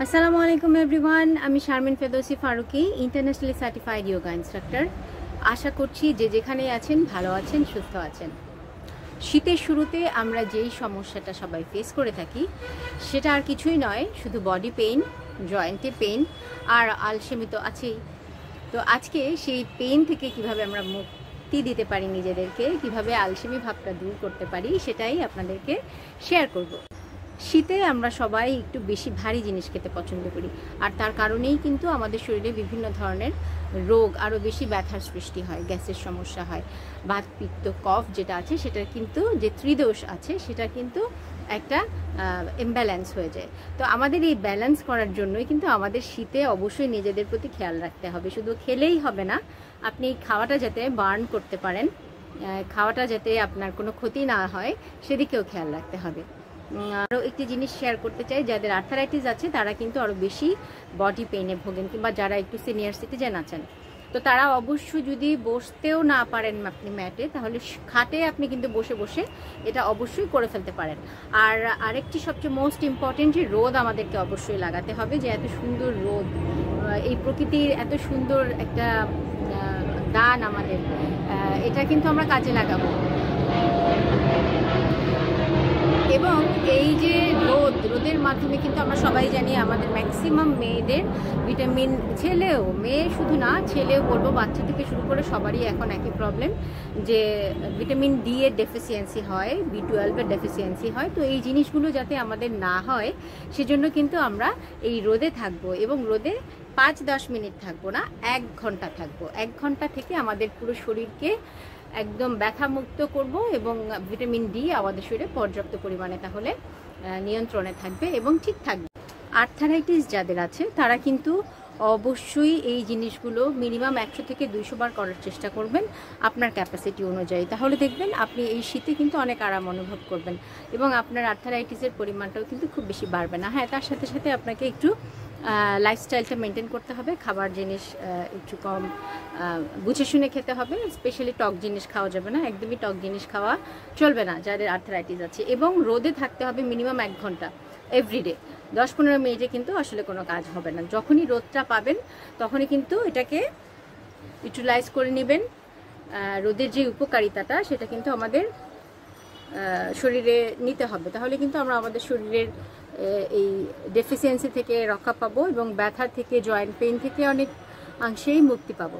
আসসালামু আলাইকুম এভরিওয়ান, আমি Sharmin Ferdousi Faruki, internationally certified yoga instructor. আশা করছি যে যেখানে আছেন ভালো আছেন, সুস্থ আছেন। শীতের শুরুতে আমরা যেই সমস্যাটা সবাই ফেস করে থাকি সেটা আর কিছুই নয়, শুধু বডি পেইন, জয়েন্টে পেইন আর আলসেমি তো আছেই। তো আজকে সেই পেইন থেকে কিভাবে আমরা মুক্তি দিতে পারি নিজেদেরকে, কিভাবে আলসেমি ভাবটা দূর করতে পারি, সেটাই আপনাদেরকে শেয়ার করব। শীতে আমরা সবাই একটু বেশি ভারী জিনিস খেতে পছন্দ করি, আর তার কারণেই কিন্তু আমাদের শরীরে বিভিন্ন ধরনের রোগ, আরও বেশি ব্যথার সৃষ্টি হয়, গ্যাসের সমস্যা হয়, বাত পিত্ত কফ যেটা আছে সেটার কিন্তু যে ত্রিদোষ আছে সেটা কিন্তু একটা ইমব্যালেন্স হয়ে যায়। তো আমাদের এই ব্যালেন্স করার জন্যই কিন্তু আমাদের শীতে অবশ্যই নিজেদের প্রতি খেয়াল রাখতে হবে। শুধু খেলেই হবে না, আপনি এই খাওয়াটা যাতে বার্ন করতে পারেন, খাওয়াটা যাতে আপনার কোনো ক্ষতি না হয় সেদিকেও খেয়াল রাখতে হবে। আরও একটি জিনিস শেয়ার করতে চাই, যাদের আর্থারাইটিস আছে তারা কিন্তু আরও বেশি বডি পেইনে ভোগেন, কিংবা যারা একটু সিনিয়র সিটিজেন আছেন, তো তারা অবশ্যই যদি বসতেও না পারেন আপনি ম্যাটে, তাহলে খাটে আপনি কিন্তু বসে বসে এটা অবশ্যই করে ফেলতে পারেন। আর আরেকটি সবচেয়ে মোস্ট ইম্পর্টেন্ট, যে রোদ আমাদেরকে অবশ্যই লাগাতে হবে। যে এত সুন্দর রোদ, এই প্রকৃতির এত সুন্দর একটা দান আমাদের, এটা কিন্তু আমরা কাজে লাগাবো। এবং এই যে রোদের মাধ্যমে কিন্তু আমরা সবাই জানি আমাদের ম্যাক্সিমাম মেয়েদের ভিটামিন, ছেলেও, মেয়ে শুধু না, ছেলেও বলবো, বাচ্চা থেকে শুরু করে সবারই এখন একই প্রবলেম, যে ভিটামিন ডি এর ডেফিসিয়েন্সি হয়, B12 এর ডেফিসিয়েন্সি হয়। তো এই জিনিসগুলো যাতে আমাদের না হয় সেজন্য কিন্তু আমরা এই রোদে থাকবো, এবং রোদে 5-10 মিনিট থাকবো না, 1 ঘন্টা থাকবো। 1 ঘন্টা থেকে আমাদের পুরো শরীরকে একদম ব্যথামুক্ত করব, এবং ভিটামিন ডি আমাদের শরীরে পর্যাপ্ত পরিমাণে তাহলে নিয়ন্ত্রণে থাকবে এবং ঠিক থাকবে। আর্থারাইটিস যাদের আছে তারা কিন্তু অবশ্যই এই জিনিসগুলো মিনিমাম 100 থেকে 200 বার করার চেষ্টা করবেন আপনার ক্যাপাসিটি অনুযায়ী। তাহলে দেখবেন আপনি এই শীতে কিন্তু অনেক আরাম অনুভব করবেন, এবং আপনার আর্থারাইটিসের পরিমাণটাও কিন্তু খুব বেশি বাড়বে না। হ্যাঁ, তার সাথে সাথে আপনাকে একটু লাইফস্টাইলটা মেনটেন করতে হবে, খাবার জিনিস একটু কম বুঝে শুনে খেতে হবে। স্পেশালি টক জিনিস খাওয়া যাবে না, একদমই টক জিনিস খাওয়া চলবে না যাদের আর্থারাইটিস আছে। এবং রোদে থাকতে হবে মিনিমাম 1 ঘন্টা এভরিডে। 10-15 মিনিটে কিন্তু আসলে কোনো কাজ হবে না। যখনই রোদটা পাবেন তখনই কিন্তু এটাকে ইউটিলাইজ করে নেবেন। রোদের যে উপকারিতাটা সেটা কিন্তু আমাদের শরীরে নিতে হবে, তাহলে কিন্তু আমরা আমাদের শরীরের এই ডেফিসিয়েন্সি থেকে রক্ষা পাবো, এবং ব্যথা থেকে, জয়েন্ট পেইন থেকে অনেক অংশেই মুক্তি পাবো।